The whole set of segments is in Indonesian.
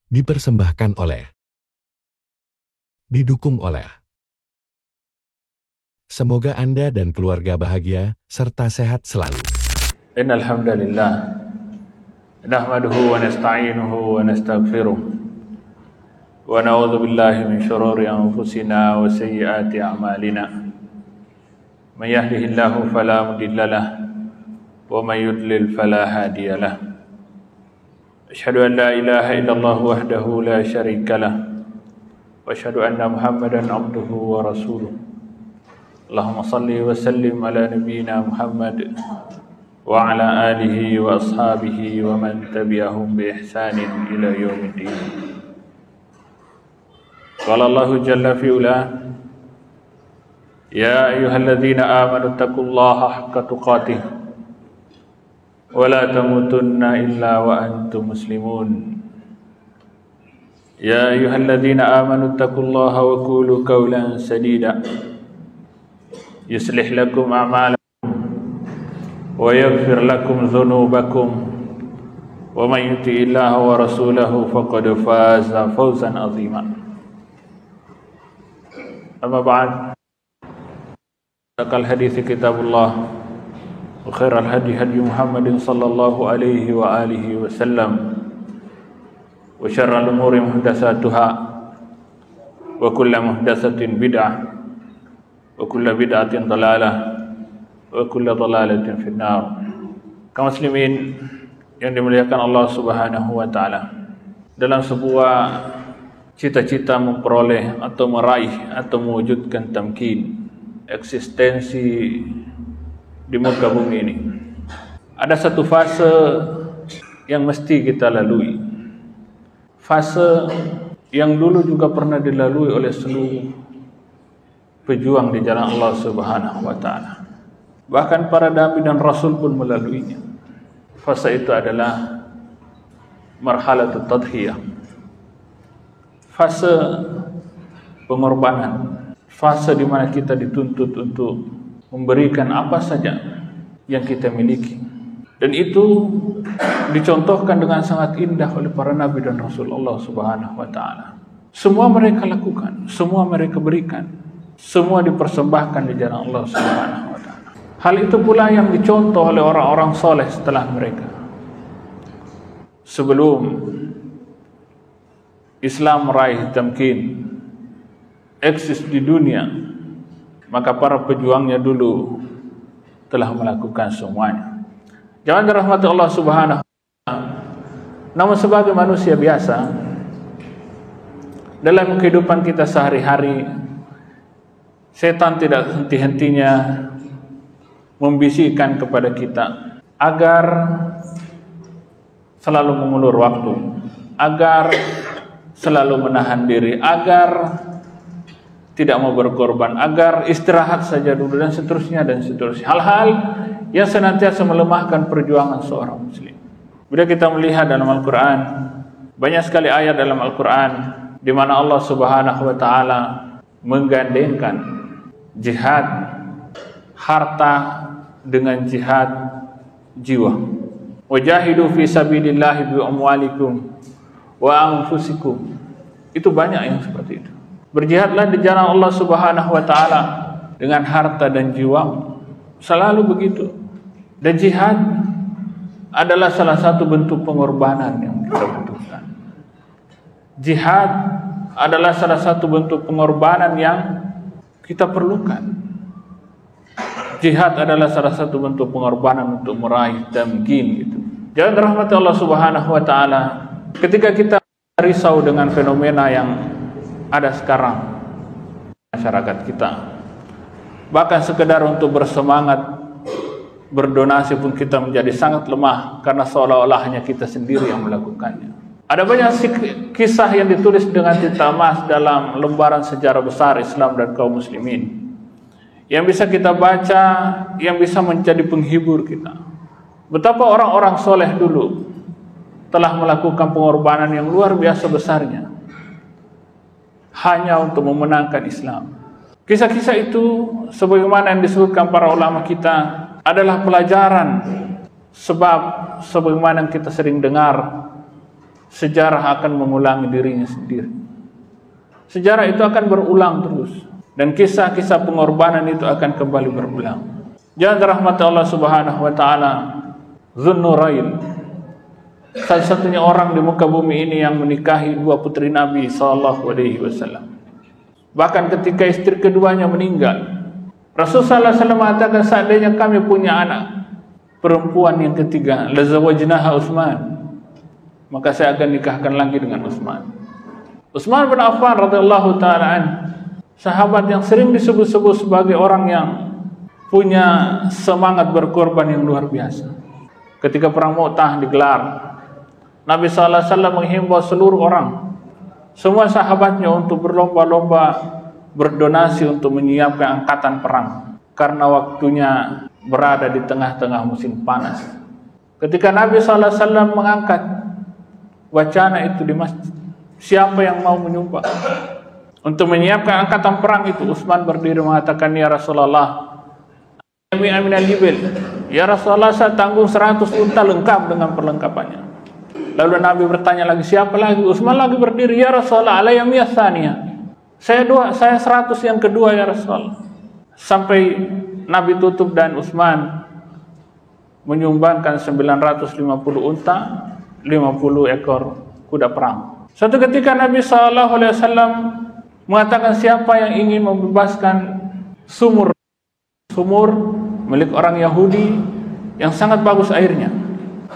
Dipersembahkan oleh, didukung oleh. Semoga Anda dan keluarga bahagia serta sehat selalu. Innal hamdalillah nahmaduhu wa nasta'inuhu wa nastaghfiruh wa na'udzu billahi min shururi anfusina wa sayyiati a'malina. Man yahdihillahu fala mudilla lahu wa man yudlil fala hadiya lahu. Asyhadu an la ilaha illallah wahdahu la syarika lahu wa asyhadu anna Muhammadan abduhu wa rasuluh. Allahumma salli wa sallim ala nabiyyina Muhammad wa ala alihi wa ashabihi wa man tabi'ahum bi ihsanin ila yaumiddin. Qala Allahu jalla fi ula, ya ayyuhalladzina amanu taqullaha haqqa tuqatih wa la tamutunna illa wa antum muslimun. Ya ayyuhalladzina amanu taqullaha wa qulu qawlan sadida yuslih lakum a'malakum wa yaghfir lakum dhunubakum wa man yuti'illaha wa rasulahu faqad faza fawzan 'azima. Amma ba'd, Al hadits kitabullah wa khairal hadi hadi Muhammadin sallallahu alaihi wa alihi wasallam wa syarrul umuri muhdatsatuha wa kullu muhdatsatin bid'ah wa kullu bid'atin dhalalah wa kullu dhalalatin finnar. Kaum muslimin yang dimuliakan Allah Subhanahu wa taala, dalam sebuah cita-cita memperoleh atau meraih atau mewujudkan tamkin, eksistensi di muka bumi ini, ada satu fase yang mesti kita lalui. Fase yang dulu juga pernah dilalui oleh seluruh pejuang di jalan Allah Subhanahu wa taala. Bahkan para nabi dan rasul pun melaluinya. Fase itu adalah marhalatut tadhiyah. Fase pengorbanan. Fase di mana kita dituntut untuk memberikan apa saja yang kita miliki. Dan itu dicontohkan dengan sangat indah oleh para nabi dan rasul Allah Subhanahu wa taala. Semua mereka lakukan, semua mereka berikan, semua dipersembahkan di jalan Allah Subhanahu wa taala. Hal itu pula yang dicontoh oleh orang-orang soleh setelah mereka. Sebelum Islam meraih tamkin, eksis di dunia, maka para pejuangnya dulu telah melakukan semuanya. Jangan dirahmati Allah Subhanahu wa taala. Namun sebagai manusia biasa, dalam kehidupan kita sehari-hari, setan tidak henti-hentinya membisikkan kepada kita agar selalu mengulur waktu, agar selalu menahan diri, agar tidak mau berkorban, agar istirahat saja dulu, dan seterusnya dan seterusnya. Hal-hal yang senantiasa melemahkan perjuangan seorang muslim. Bila kita melihat dalam Al-Quran, banyak sekali ayat dalam Al-Quran di mana Allah Subhanahu wa taala menggandengkan jihad harta dengan jihad jiwa. Wajahidu fi sabilillahi bi amwalikum wa anfusikum. Itu banyak yang seperti itu. Berjihadlah di jalan Allah Subhanahu wa taala dengan harta dan jiwa. Selalu begitu. Dan jihad adalah salah satu bentuk pengorbanan yang kita butuhkan. Jihad adalah salah satu bentuk pengorbanan yang kita perlukan. Jihad adalah salah satu bentuk pengorbanan untuk meraih tamkin gitu. Jangan dirahmati Allah Subhanahu wa taala, ketika kita risau dengan fenomena yang ada sekarang masyarakat kita, bahkan sekedar untuk bersemangat berdonasi pun kita menjadi sangat lemah karena seolah-olah hanya kita sendiri yang melakukannya. Ada banyak kisah yang ditulis dengan tinta emas dalam lembaran sejarah besar Islam dan kaum muslimin, yang bisa kita baca, yang bisa menjadi penghibur kita. Betapa orang-orang soleh dulu telah melakukan pengorbanan yang luar biasa besarnya hanya untuk memenangkan Islam. Kisah-kisah itu sebagaimana yang disebutkan para ulama kita adalah pelajaran, sebab sebagaimana yang kita sering dengar, sejarah akan mengulangi dirinya sendiri. Sejarah itu akan berulang terus, dan kisah-kisah pengorbanan itu akan kembali berulang. Jangan rahmat Allah Subhanahu wa taala, Zunnurain, satu-satunya orang di muka bumi ini yang menikahi dua putri Nabi sallallahu alaihi wasallam. Bahkan ketika istri keduanya meninggal, Rasulullah SAW mengatakan, seandainya kami punya anak perempuan yang ketiga, lazawajnaha Utsman, maka saya akan nikahkan lagi dengan Utsman. Utsman bin Affan radhiyallahu taala an, sahabat yang sering disebut-sebut sebagai orang yang punya semangat berkorban yang luar biasa. Ketika perang Mu'tah digelar, Nabi sallallahu alaihi wasallam menghimbau seluruh orang, semua sahabatnya, untuk berlomba-lomba berdonasi untuk menyiapkan angkatan perang, karena waktunya berada di tengah-tengah musim panas. Ketika Nabi sallallahu alaihi wasallam mengangkat wacana itu di masjid, siapa yang mau menyumbang untuk menyiapkan angkatan perang itu? Utsman berdiri mengatakan, ya Rasulullah, ya Rasulullah, saya tanggung 100 unta lengkap dengan perlengkapannya. Lalu Nabi bertanya lagi, siapa lagi? Utsman lagi berdiri, ya Rasulullah, alayya miyasaniya, saya 100 yang kedua ya Rasulullah. Sampai Nabi tutup dan Utsman menyumbangkan 950 unta, 50 ekor kuda perang. Suatu ketika Nabi SAW mengatakan, siapa yang ingin membebaskan sumur milik orang Yahudi yang sangat bagus airnya.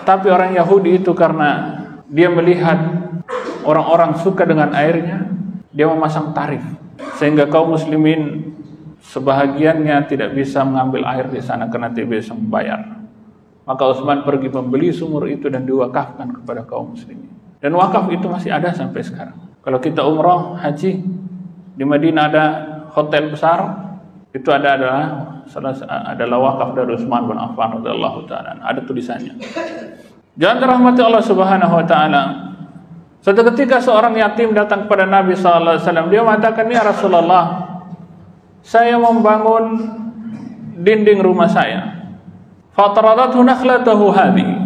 Tapi orang Yahudi itu karena dia melihat orang-orang suka dengan airnya, dia memasang tarif, sehingga kaum muslimin sebahagiannya tidak bisa mengambil air di sana karena tidak bisa membayar. Maka Utsman pergi membeli sumur itu dan diwakafkan kepada kaum muslimin. Dan wakaf itu masih ada sampai sekarang. Kalau kita umrah, haji, di Madinah ada hotel besar, itu adalah wakaf dari Utsman bin Affan radhiyallahu taala. Ada tulisannya. Jangan dirahmati Allah Subhanahu wa taala. Suatu ketika seorang yatim datang kepada Nabi sallallahu alaihi wasallam. Dia mengatakan, ya Rasulullah, saya membangun dinding rumah saya. Fataradathu nakhlatahu hadhihi.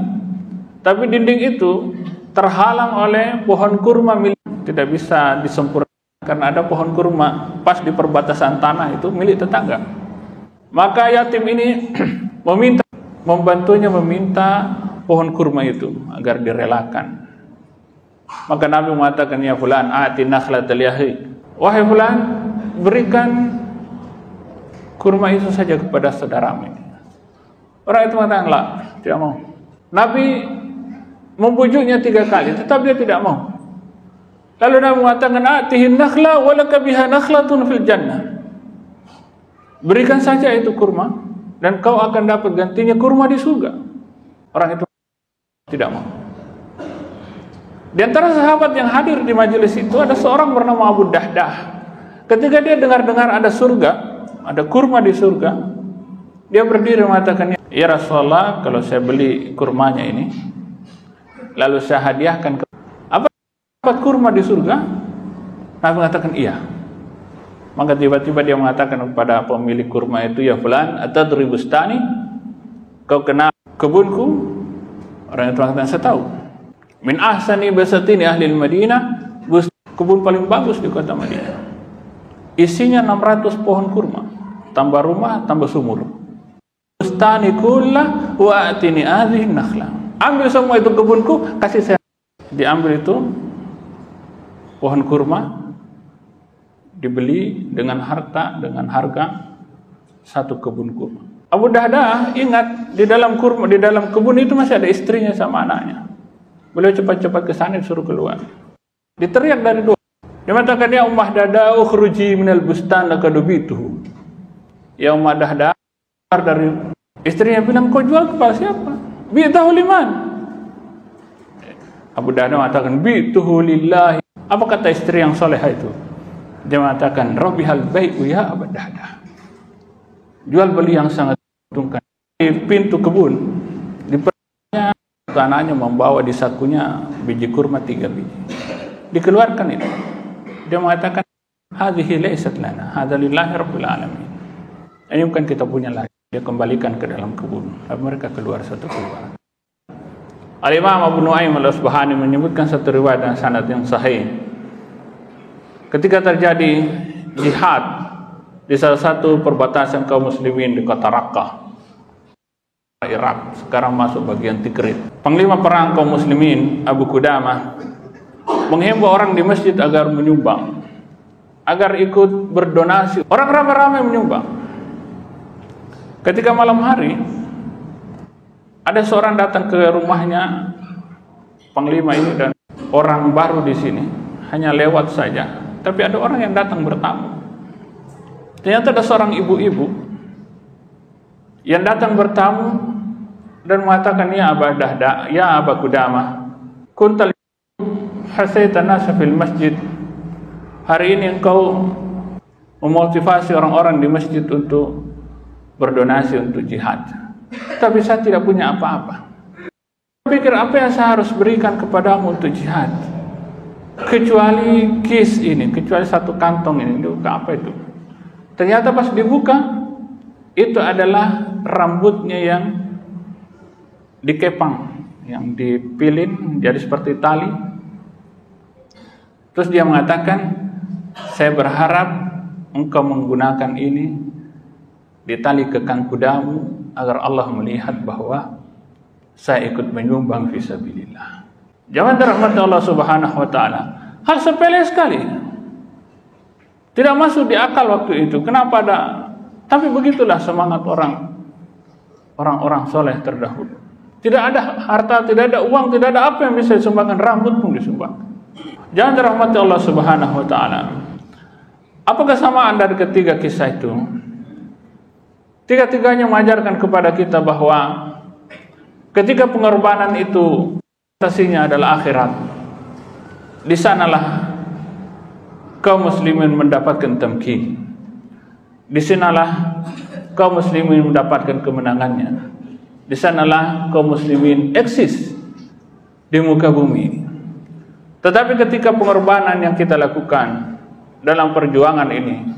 Tapi dinding itu terhalang oleh pohon kurma milik, tidak bisa disempurnakan karena ada pohon kurma pas di perbatasan tanah itu milik tetangga. Maka yatim ini membantunya meminta pohon kurma itu agar direlakan. Maka Nabi mengatakan, ya fulan, ati nakhlatal yahi, wahai fulan, berikan kurma itu saja kepada saudaramu. Orang itu mengatakan, la, tidak mau. Nabi membujuknya 3 kali, tetap dia tidak mau. Lalu Nabi mengatakan, atihin nakhla walaka biha nakhlatun fil jannah. Berikan saja itu kurma dan kau akan dapat gantinya kurma di surga. Orang itu tidak mau. Di antara sahabat yang hadir di majelis itu ada seorang bernama Abu Dahdah. Ketika dia dengar-dengar ada surga, ada kurma di surga, dia berdiri mengatakan, ya Rasulullah, kalau saya beli kurmanya ini, lalu saya hadiahkan ke apa, dapat kurma di surga? Nabi mengatakan iya. Maka tiba-tiba dia mengatakan kepada pemilik kurma itu, ya fulan, atadri bustani, kau kenal kebunku? Orang itu mengatakan, saya tahu. Min ahsani basatini ahli Madinah, kebun paling bagus di kota Madinah. Isinya 600 pohon kurma, tambah rumah, tambah sumur. Bustani kullah wa atini hadhihi nakhla. Ambil semua itu kebunku, kasih saya. Diambil itu pohon kurma, dibeli dengan harga 1 kebun kurma. Abu Dahdah ingat di dalam kebun itu masih ada istrinya sama anaknya. Beliau cepat-cepat ke sana disuruh keluar. Diteriak dari luar. Dia mengatakan, ya Ummah Dahdah, ukhruji minal bustan lakadubitu. Ya Ummah Dahdah, dari istrinya bilang, kau jual kepada siapa? Bi'tahu liman. Abu Dahdah mengatakan, bi'tuhu lillahi. Apa kata istri yang solehah itu? Dia mengatakan, Rabbihal bai'u ya Abu Dahdah. Jual beli yang sangat menguntungkan. Di pintu kebun, di perutnya, anaknya membawa di sakunya biji kurma 3 biji. Dikeluarkan itu. Dia mengatakan, hadhihi laysat lana, hadza lillahi rabbil alamin. Ini bukan kita punya lagi. Dia kembalikan ke dalam kebun. Lalu mereka keluar satu keluar. Al-Imam Abu Nu'aim Al-Asbahani menyebutkan satu riwayat dan sanad yang sahih. Ketika terjadi jihad di salah satu perbatasan kaum muslimin di kota Raqqah, Irak, sekarang masuk bagian Tikrit. Panglima perang kaum muslimin Abu Qudamah menghimbau orang di masjid agar menyumbang, agar ikut berdonasi. Orang ramai-ramai menyumbang. Ketika malam hari, ada seorang datang ke rumahnya panglima ini, dan orang baru di sini, hanya lewat saja. Tapi ada orang yang datang bertamu. Ternyata ada seorang ibu-ibu yang datang bertamu dan mengatakan, ya Aba Qudamah, kuntal hasaita nasa fil masjid. Hari ini engkau memotivasi orang-orang di masjid untuk berdonasi untuk jihad. Tapi saya tidak punya apa-apa. Saya pikir apa yang saya harus berikan kepadamu untuk jihad, kecuali kis ini, kecuali satu kantong ini. Dibuka, apa itu? Ternyata pas dibuka, itu adalah rambutnya yang dikepang, yang dipilin jadi seperti tali. Terus dia mengatakan, saya berharap engkau menggunakan ini ditali ke kudamu, agar Allah melihat bahwa saya ikut menyumbang fisabilillah. Jangan dirahmati Allah Subhanahu wa taala. Hal sepele sekali. Tidak masuk di akal waktu itu. Kenapa ada? Tapi begitulah semangat orang-orang soleh terdahulu. Tidak ada harta, tidak ada uang, tidak ada apa yang bisa disumbangkan. Rambut pun disumbang. Jangan dirahmati Allah Subhanahu wa taala. Apa kesamaan dari ketiga kisah itu? Tiga-tiganya mengajarkan kepada kita bahwa ketika pengorbanan itu asasinya adalah akhirat, di sanalah kaum muslimin mendapatkan tamkin. Di sanalah kaum muslimin mendapatkan kemenangannya. Di sanalah kaum muslimin eksis di muka bumi. Tetapi ketika pengorbanan yang kita lakukan dalam perjuangan ini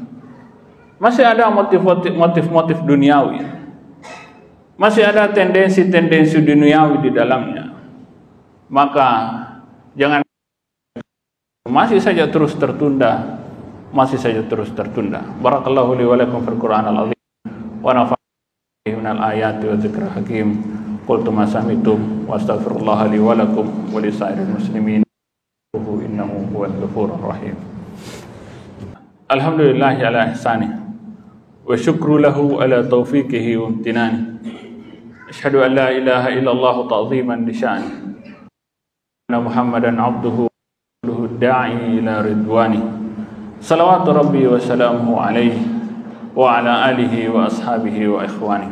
masih ada motif-motif duniawi, masih ada tendensi-tendensi duniawi di dalamnya, maka jangan, masih saja terus tertunda. Barakallahu li wa lakum fil Qur'anil azim wa nafa'ani minal ayati wa dzikril hakim. Qultu ma sami'tum wa astaghfirullah li wa lakum wa li sa'iril muslimin innahu huwal ghafurur rahim. Alhamdulillah ala ihsanih wa syukru lahu ala taufiqihi wa imtinani. Asyhadu an la ilaha illallah ta'ziman li sya'ni. Anna Muhammadan abduhu da'i ila ridwani. Salawatu rabbi wa salamuhu alaihi wa ala alihi wa ashabihi wa ikhwani.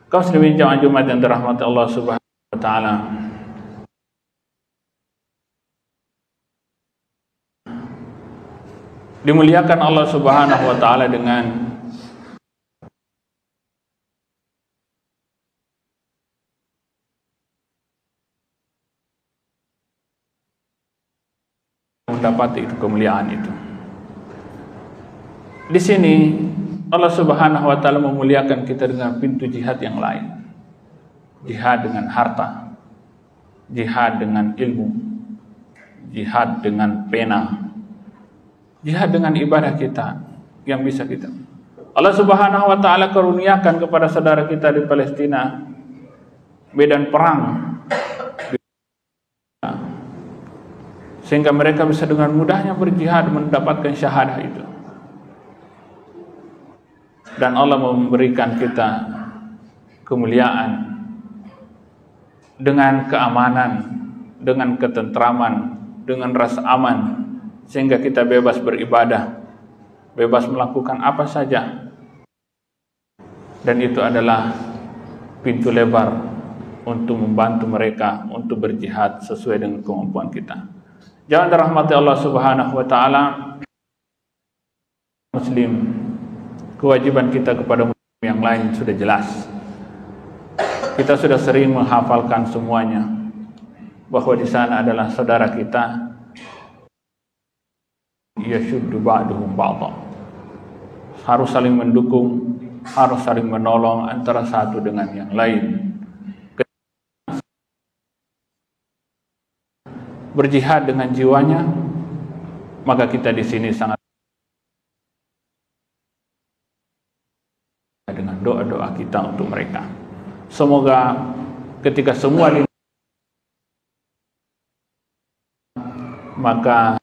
Kaum muslimin jamaah Jumat yang dirahmati Allah Subhanahu wa taala. Dimuliakan Allah Subhanahu wa taala dengan mendapat itu kemuliaan itu. Di sini Allah Subhanahu wa taala memuliakan kita dengan pintu jihad yang lain. Jihad dengan harta, jihad dengan ilmu, jihad dengan pena, jihad dengan ibadah kita yang bisa kita. Allah Subhanahu wa taala karuniakan kepada saudara kita di Palestina medan perang, sehingga mereka bisa dengan mudahnya berjihad mendapatkan syahadah itu. Dan Allah memberikan kita kemuliaan dengan keamanan, dengan ketentraman, dengan rasa aman, sehingga kita bebas beribadah, bebas melakukan apa saja. Dan itu adalah pintu lebar untuk membantu mereka untuk berjihad sesuai dengan kemampuan kita. Jangan dirahmati Allah Subhanahu wa taala. Muslim, kewajiban kita kepada muslim yang lain sudah jelas. Kita sudah sering menghafalkan semuanya bahwa di sana adalah saudara kita. Yashuddu ba'duhum ba'dha. Harus saling mendukung, harus saling menolong antara satu dengan yang lain. berjihad dengan jiwanya, maka kita di sini sangat dengan doa-doa kita untuk mereka. Semoga ketika semua maka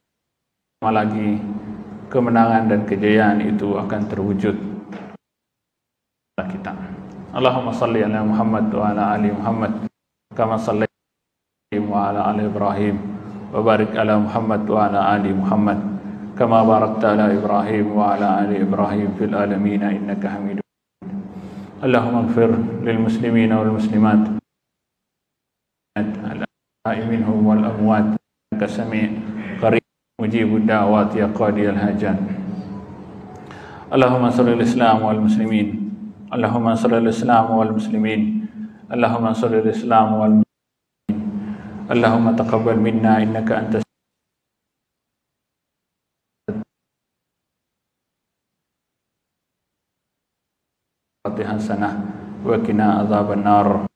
lagi kemenangan dan kejayaan itu akan terwujud kita. Allahumma salli ala Muhammad wa ala ali Muhammad kama sallaita wa ala ali Ibrahim wa barik ala Muhammad wa ala ali Muhammad kama barakta ala Ibrahim wa ala ali Ibrahim fil alamin innaka Hamidum. Allahumma ighfir lil muslimin wal muslimat al-ahya'i minhum wal amwat innaka sami' qarib mujibud da'wat ya qadiyal hajat. Allahumma salli al-islam wal muslimin. Allahumma salli al-islam wal muslimin. Allahumma salli al-islam wal muslimin. Allahumma taqabbal minna innaka antas hasanah wa qina adzaban nar.